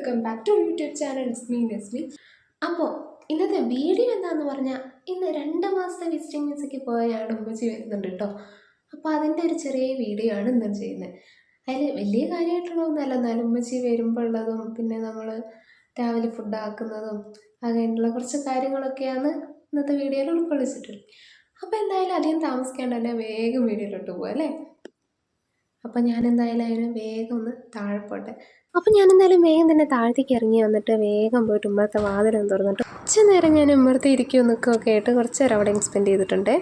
Welcome back to YouTube channel. It's me Nesly. അപ്പോൾ ഇന്നത്തെ video എന്താണെന്ന് പറഞ്ഞാൽ ഇന്ന് 2 മാസത്തെ വിസിറ്റിംഗ് വിസയ്ക്ക് പോയ ഞങ്ങളുടെ ഉമ്മച്ചി വരുന്നുണ്ട് കേട്ടോ. അപ്പോൾ അതിൻ്റെ ഒരു ചെറിയ വീഡിയോ ആണ് ഇന്ന് ചെയ്യുന്നത്. അതിൽ വലിയ കാര്യമായിട്ടുള്ളതൊന്നുമല്ല, എന്നാലും ഉമ്മച്ചി വരുമ്പോൾ ഉള്ളതും പിന്നെ നമ്മൾ രാവിലെ ഫുഡ് ആക്കുന്നതും അങ്ങനെയുള്ള കുറച്ച് കാര്യങ്ങളൊക്കെയാണ് ഇന്നത്തെ വീഡിയോയിൽ ഉൾക്കൊള്ളിച്ചിട്ടുള്ളത്. അപ്പോൾ എന്തായാലും അധികം താമസിക്കാണ്ട് തന്നെ വേഗം വീഡിയോയിലോട്ട് പോകാം അല്ലേ. അപ്പം ഞാനെന്തായാലും അതിന് വേഗം ഒന്ന് താഴെ പോട്ടെ. അപ്പം ഞാനെന്തായാലും വേഗം തന്നെ താഴത്തേക്ക് ഇറങ്ങി വന്നിട്ട് വേഗം പോയിട്ട് ഉമ്മറത്തെ വാതിലൊന്ന് തുറന്നിട്ട് കുറച്ച് നേരം ഞാൻ ഉമ്മറത്തെ ഇരിക്കുകയോ നിൽക്കുകയൊക്കെ ആയിട്ട് കുറച്ച് നേരം അവിടെ സ്പെൻഡ് ചെയ്തിട്ടുണ്ട്.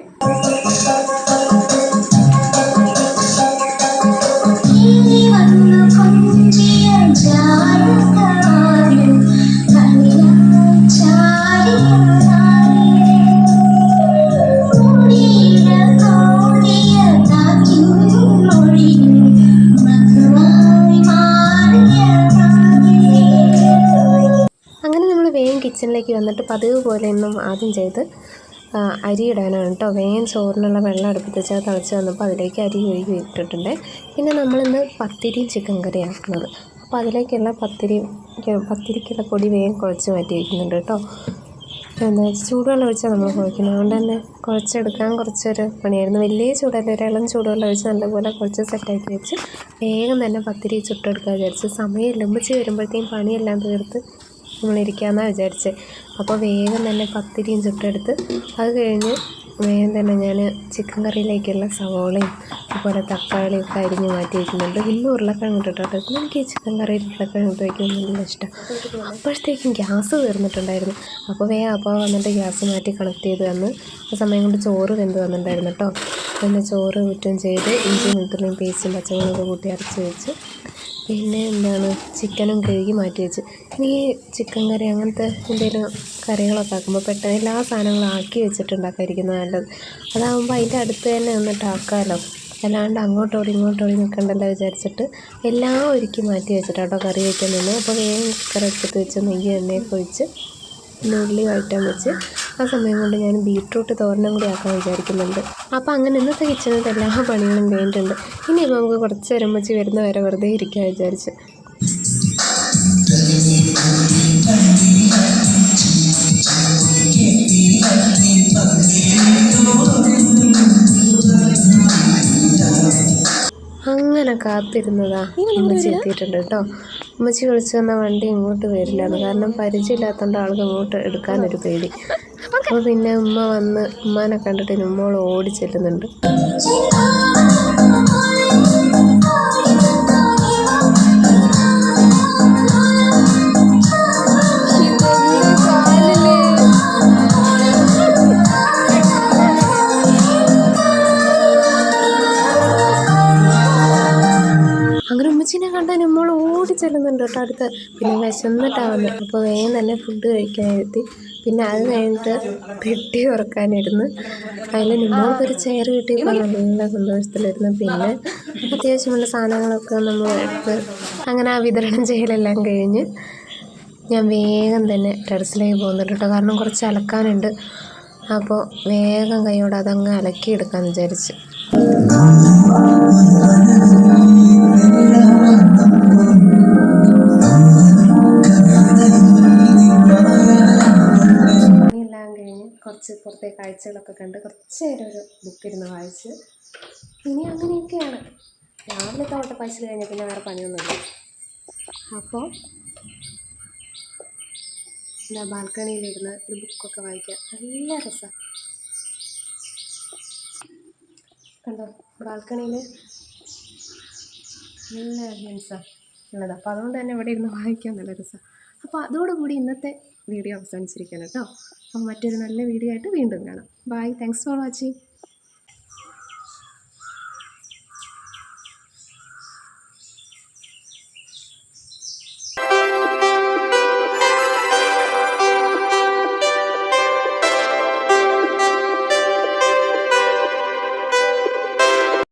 കിച്ചണിലേക്ക് വന്നിട്ട് പതിവ് പോലെ ഇന്നും ആദ്യം ചെയ്ത് അരി ഇടാനാണ് കേട്ടോ. വേഗം ചോറിനുള്ള വെള്ളം അടുപ്പത്ത് വെച്ചാൽ തിളച്ച് വന്നപ്പോൾ അതിലേക്ക് അരി കഴുകി ഇട്ടിട്ടുണ്ട്. പിന്നെ നമ്മളിന്ന് പത്തിരിയും ചിക്കൻ കറി ആക്കുന്നത്. അപ്പോൾ അതിലേക്കുള്ള പത്തിരിക്കുള്ള പൊടി വേഗം കുഴച്ച് മാറ്റി വയ്ക്കുന്നുണ്ട് കേട്ടോ. എന്താ ചൂടുവെള്ളം ഒഴിച്ചാൽ നമ്മൾ കുഴക്കുന്നത്, അതുകൊണ്ട് തന്നെ കുഴച്ചെടുക്കാൻ കുറച്ചൊരു പണിയായിരുന്നു. വലിയ ചൂടല്ല, ഒരു ഇളം ചൂടുവെള്ളം ഒഴിച്ച് നല്ലപോലെ കുഴച്ച് സെറ്റാക്കി വെച്ച് വേഗം തന്നെ പത്തിരി ചുട്ടെടുക്കാൻ വിചാരിച്ച്. സമയമില്ല, ഉമ്മച്ചി വരുമ്പോഴത്തേക്കും പണിയെല്ലാം തീർത്ത് നമ്മളിരിക്കാമെന്നാണ് വിചാരിച്ചത്. അപ്പോൾ വേഗം തന്നെ പത്തിരിയും ചുട്ടെടുത്ത് അത് കഴിഞ്ഞ് വേഗം തന്നെ ഞാൻ ചിക്കൻ കറിയിലേക്കുള്ള സവോളയും അതുപോലെ തക്കാളിയും ഒക്കെ അരിഞ്ഞ് മാറ്റി വയ്ക്കുന്നുണ്ട്. ഇന്ന് ഉരുളക്കിഴങ്ങ് ഇട്ടിട്ടോ. എനിക്ക് ഈ ചിക്കൻ കറിയിൽ ഉരുളക്കിഴങ്ങ് ഇട്ട് വയ്ക്കുന്നത് നല്ല ഇഷ്ടം. അപ്പോഴത്തേക്കും ഗ്യാസ് തീർന്നിട്ടുണ്ടായിരുന്നു. അപ്പോൾ വന്നിട്ട് ഗ്യാസ് മാറ്റി കണക്ട് ചെയ്ത് വന്ന് ആ സമയം കൊണ്ട് ചോറ് വെന്ത് വന്നിട്ടുണ്ടായിരുന്നു കേട്ടോ. പിന്നെ ചോറ് ഊറ്റും ചെയ്ത് ഇഞ്ചി വെളുത്തുള്ളിയും പേസ്റ്റും പച്ചമുളകൊക്കെ കൂട്ടി അരച്ച് വെച്ച് പിന്നെ ചിക്കനും കഴുകി മാറ്റി വെച്ച്. ഇനി ചിക്കൻ കറി അങ്ങനത്തെ എന്തെങ്കിലും കറികളൊക്കെ ആക്കുമ്പോൾ പെട്ടെന്ന് എല്ലാ സാധനങ്ങളും ആക്കി വെച്ചിട്ടുണ്ടാക്കാതിരിക്കുന്നത് നല്ലത്. അതാകുമ്പോൾ അതിൻ്റെ അടുത്ത് തന്നെ നിന്നിട്ട് ആക്കാമല്ലോ, അല്ലാണ്ട് അങ്ങോട്ടോടി ഇങ്ങോട്ടോടി നിൽക്കണ്ടല്ലോ വിചാരിച്ചിട്ട് എല്ലാം ഒരുക്കി മാറ്റി വെച്ചിട്ടാട്ടോ കറി വയ്ക്കാൻ നിന്ന്. അപ്പോൾ വേഗം കുക്കർ എടുത്തിട്ട് വെച്ച് നെയ്യ് എണ്ണയൊക്കെ ഒഴിച്ച് പിന്നെ ഉള്ളി വഴറ്റാൻ വെച്ച് ആ സമയം കൊണ്ട് ഞാൻ ബീട്രൂട്ട് തോരനും കൂടി ആക്കാൻ വിചാരിക്കുന്നുണ്ട്. അപ്പോൾ അങ്ങനെ ഇന്നത്തെ കിച്ചണിൻ്റെ എല്ലാ പണികളും കഴിഞ്ഞിട്ടുണ്ട്. ഇനിയിപ്പോൾ നമുക്ക് കുറച്ച് നേരം വെച്ച് വരുന്ന വരെ വെറുതെ ഇരിക്കാൻ വിചാരിച്ച്. അങ്ങനെ കാത്തിരുന്നതാ ഉമ്മച്ചി എത്തിയിട്ടുണ്ട് കേട്ടോ. ഉമ്മച്ചി വിളിച്ചു തന്ന വണ്ടി ഇങ്ങോട്ട് വരില്ലാന്ന്, കാരണം പരിചയമില്ലാത്തതുകൊണ്ട് ആൾക്ക് ഇങ്ങോട്ട് എടുക്കാനൊരു പേടി. അപ്പോൾ പിന്നെ ഉമ്മാനെ കണ്ടിട്ട് ഉമ്മോൾ ഓടി ചെല്ലുന്നുണ്ട്. ഉമ്മച്ചിനെ കണ്ടാൽ നമ്മൾ ഓടി ചെല്ലുന്നുണ്ട് കേട്ടോ അടുത്ത്. പിന്നെ വിശന്നിട്ടാണ് വന്നത്. അപ്പോൾ വേഗം തന്നെ ഫുഡ് കഴിക്കാനെത്തി. പിന്നെ അത് കഴിഞ്ഞിട്ട് പെട്ടി ഉറക്കാനിരുന്ന് അതിൽ നമ്മൾക്കൊരു ചെയർ കിട്ടിയപ്പോൾ നല്ല സന്തോഷത്തിലിരുന്നു. പിന്നെ അത്യാവശ്യമുള്ള സാധനങ്ങളൊക്കെ നമ്മൾ എടുത്ത് അങ്ങനെ ആ വിതരണം ചെയ്യലെല്ലാം കഴിഞ്ഞ് ഞാൻ വേഗം തന്നെ ടെറസിലേക്ക് പോകുന്നുണ്ട് കേട്ടോ. കാരണം കുറച്ച് അലക്കാനുണ്ട്. അപ്പോൾ വേഗം കൈയോടെ അതങ്ങ് അലക്കിയെടുക്കാമെന്ന് വിചാരിച്ച്. കുറച്ച് പുറത്തെ കാഴ്ചകളൊക്കെ കണ്ട് കുറച്ച് നേരം ഒരു ബുക്കിരുന്ന് വായിച്ച് ഇനി അങ്ങനെയൊക്കെയാണ്. രാവിലത്തെ ഓട്ടപ്പാച്ചിൽ കഴിഞ്ഞാൽ പിന്നെ വേറെ പണിയൊന്നുമില്ല. അപ്പോൾ ബാൽക്കണിയിലിരുന്ന് ഒരു ബുക്കൊക്കെ വായിക്കുക, നല്ല രസമാണ്. കണ്ടോ, ബാൽക്കണിയിൽ നല്ല ആംബിയൻസാണ് ഉള്ളത്. അപ്പോൾ അതുകൊണ്ട് തന്നെ ഇവിടെ ഇരുന്ന് വായിക്കാൻ നല്ല രസമാണ്. അപ്പോൾ അതോടുകൂടി ഇന്നത്തെ വീഡിയോ അവസാനിച്ചിരിക്കുകയാണ് കേട്ടോ. അപ്പോൾ മറ്റൊരു നല്ല വീഡിയോ ആയിട്ട് വീണ്ടും കാണാം. Bye, thanks for watching.